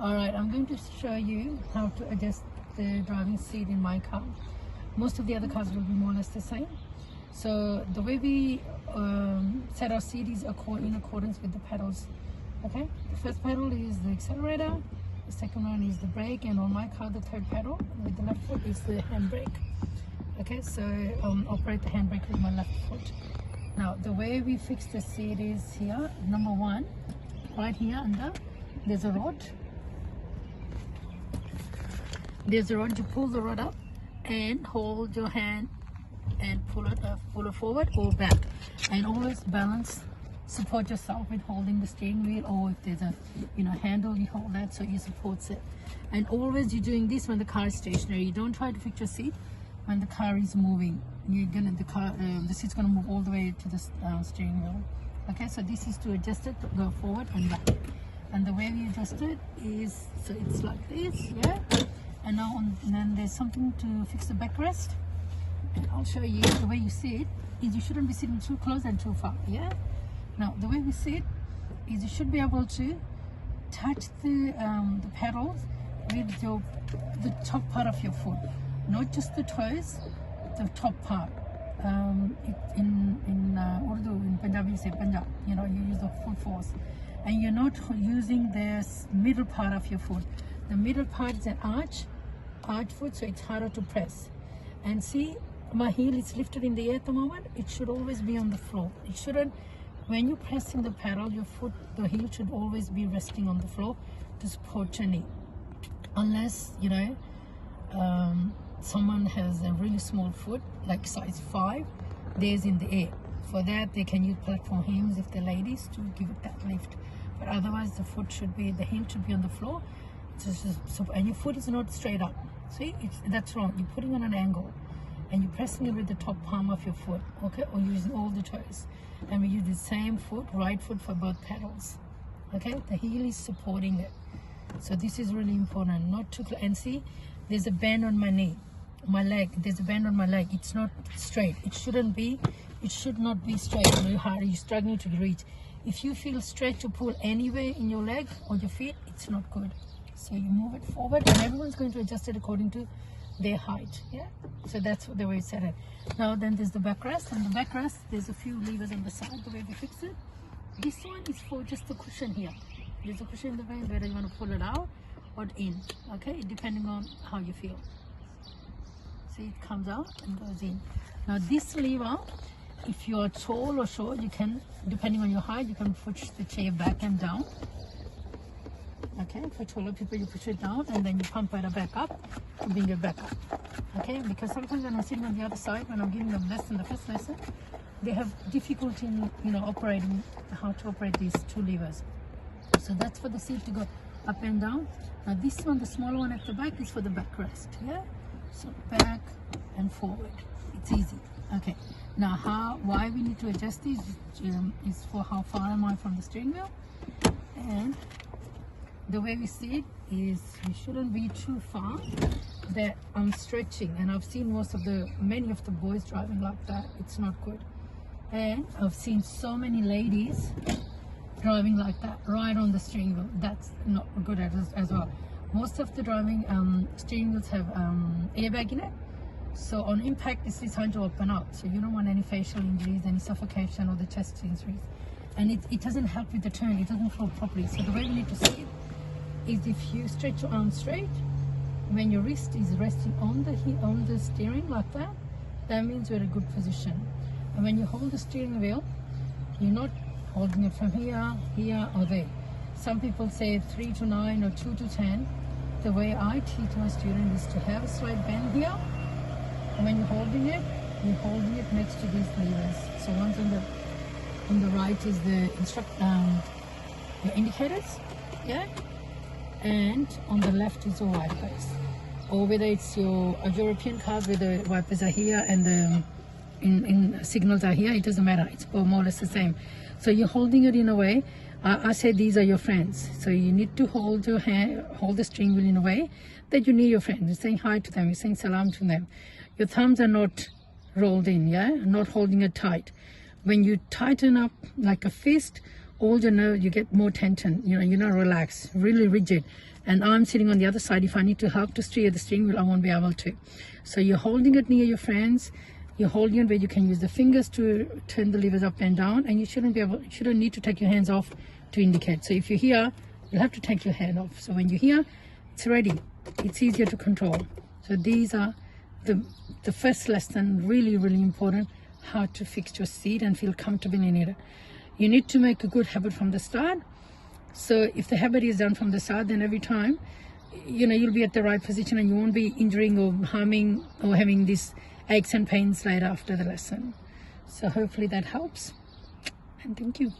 Alright, I'm going to show you how to adjust the driving seat in my car. Most of the other cars will be more or less the same. So the way we set our seat is in accordance with the pedals. Okay, the first pedal is the accelerator, the second one is the brake, and on my car the third pedal with the left foot is the handbrake. Okay, so operate the handbrake with my left foot. Now the way we fix the seat is here. Number one, right here under, there's a rod. There's a rod. You pull the rod up and hold your hand and pull it forward or back, and always balance, support yourself with holding the steering wheel, or if there's a handle, you hold that so you support it. And always you're doing this when the car is stationary. You don't try to fix your seat when the car is moving. The seat's gonna move all the way to the steering wheel. Okay, so this is to adjust it to go forward and back. And the way we adjust it is, so it's like this, yeah. And now then there's something to fix the backrest, and I'll show you. The way you sit is you shouldn't be sitting too close and too far, yeah. Now the way we sit is you should be able to touch the pedals with the top part of your foot, not just the toes, the top part. In Urdu, in Punjabi you say Punjab, you use the full force, and you're not using the middle part of your foot. The middle part is an arch foot, so it's harder to press. And see, my heel is lifted in the air at the moment. It should always be on the floor. It shouldn't, when you're pressing the pedal, the heel should always be resting on the floor to support your knee. Unless, someone has a really small foot, like size 5, theirs in the air. For that, they can use platform heels if they're ladies to give it that lift. But otherwise, the heel should be on the floor. And your foot is not straight up. See, that's wrong. You're putting on an angle and you're pressing it with the top palm of your foot, okay, or using all the toes. And we use the same foot, right foot, for both pedals. Okay, the heel is supporting it. So this is really important, not too close. And see, there's a bend on my knee, my leg. There's a bend on my leg. It's not straight. It should not be straight. You're struggling to reach. If you feel stretch or pull anywhere in your leg or your feet, it's not good. So you move it forward, and everyone's going to adjust it according to their height, yeah. So that's the way we set it. Now then there's the backrest, and the backrest, there's a few levers on the side. The way we fix it, this one is for just the cushion here. There's a cushion in the way whether you want to pull it out or in, okay, depending on how you feel. See, it comes out and goes in. Now this lever, if you are tall or short, you can, depending on your height, you can push the chair back and down. Okay, for taller people you push it down and then you pump it back up to bring it back up. Okay, because sometimes when I'm sitting on the other side, when I'm giving them lesson, the first lesson, they have difficulty in operating, how to operate these two levers. So that's for the seat to go up and down. Now this one, the smaller one at the back, is for the backrest, yeah. So back and forward, it's easy. Okay, now why we need to adjust these is for how far am I from the steering wheel. And the way we see it is you shouldn't be too far that I'm stretching, and I've seen many of the boys driving like that. It's not good. And I've seen so many ladies driving like that right on the steering wheel. That's not good as well. Most of the driving steering wheels have airbag in it, so on impact this is going to open up, so you don't want any facial injuries, any suffocation, or the chest injuries. And it doesn't help with the turn. It doesn't flow properly. So the way we need to see it is if you stretch your arm straight, when your wrist is resting on the steering like that, that means you're in a good position. And when you hold the steering wheel, you're not holding it from here, or there. Some people say 3 to 9 or 2 to 10. The way I teach my students is to have a slight bend here, and when you're holding it next to these levers. So one's on the right is the your indicators, yeah, and on the left is your wipers. Or whether it's your European cars where the wipers are here and the signals are here, it doesn't matter. It's more or less the same. So you're holding it in a way. I say these are your friends. So you need to hold the steering wheel in a way that you need your friends. You're saying hi to them. You're saying salam to them. Your thumbs are not rolled in, yeah, not holding it tight. When you tighten up like a fist, all your nerves, you get more tension. You're not relaxed, really rigid. and I'm sitting on the other side. If I need to help to steer the steering wheel, I won't be able to. So you're holding it near your friends, you're holding it where you can use the fingers to turn the levers up and down, and you shouldn't need to take your hands off to indicate. So if you're here, you'll have to take your hand off. So when you're here, it's ready. It's easier to control. So these are the first lesson, really, really important, how to fix your seat and feel comfortable in it. You need to make a good habit from the start. So if the habit is done from the start, then every time, you'll be at the right position and you won't be injuring or harming or having these aches and pains right after the lesson. So hopefully that helps, and thank you.